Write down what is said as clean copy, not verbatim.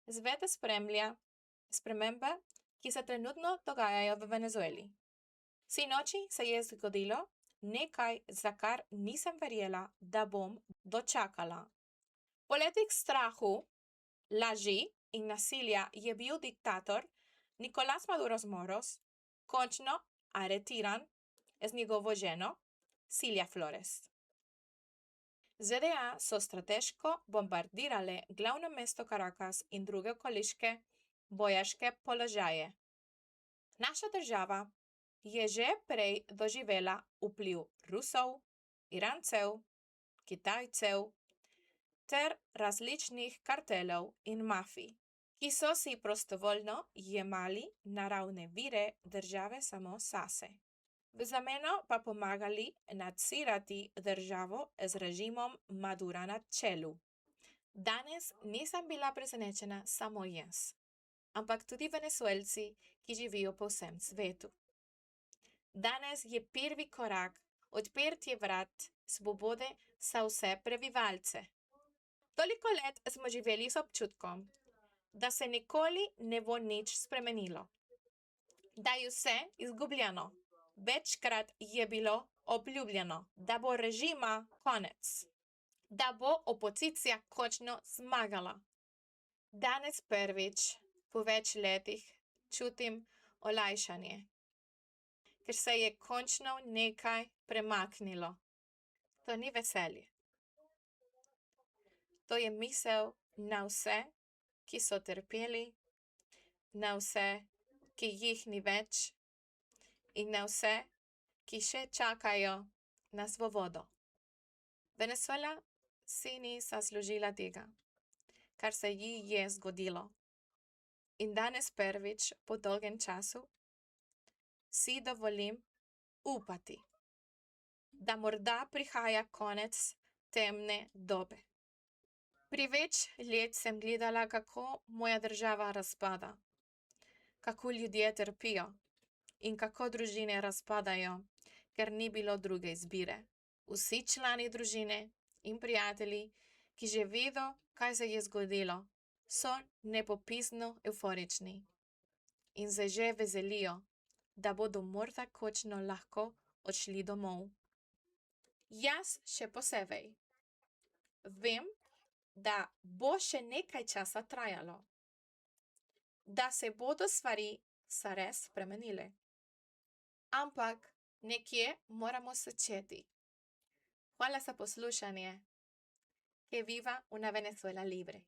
Svet spremlja spremembe, ki se trenutno dogajajo v Venezueli. Sinoči se je zgodilo nekaj, za kar nisem verjela, da bom dočakala. Po letih strahu, laži in nasilja je bil diktator Nicolás Maduro Moros končno aretiran z njegovo ženo Cilia Flores. ZDA so strateško bombardirale glavno mesto Caracas in druge okoliške vojaške položaje. Naša država je že prej doživela vpliv Rusov, Irancev, Kitajcev ter različnih kartelov in mafij, ki so si prostovoljno jemali naravne vire države samo zase. V zameno pa pomagali nadzirati državo z režimom Madura na čelu. Danes nisem bila presenečena samo jaz, ampak tudi Venezuelci, ki živijo po vsem svetu. Danes je prvi korak odprtje vrat svobode za vse prebivalce. Toliko let smo živeli s občutkom, da se nikoli ne bo nič spremenilo, da je vse izgubljeno. Večkrat je bilo obljubljeno, da bo režima konec, da bo opozicija končno zmagala. Danes prvič po več letih čutim olajšanje, ker se je končno nekaj premaknilo. To ni veselje. To je misel na vse, ki so trpeli, na vse, ki jih ni več, in na vse, ki še čakajo na svobodo. Venezuela si ni zaslužila tega, kar se ji je zgodilo. In danes prvič po dolgem času si dovolim upati, da morda prihaja konec temne dobe. Pri več let sem gledala, kako moja država razpada, kako ljudje trpijo in kako družine razpadajo, ker ni bilo druge izbire. Vsi člani družine in prijatelji, ki že vedo, kaj se je zgodilo, so nepopisno evforični in se že veselijo, da bodo morda končno lahko odšli domov. Jaz še posebej. Vem, da bo še nekaj časa trajalo, da se bodo stvari zares spremenile. Ampak nekje moramo začeti. Hvala za poslušanje. Que viva una Venezuela libre.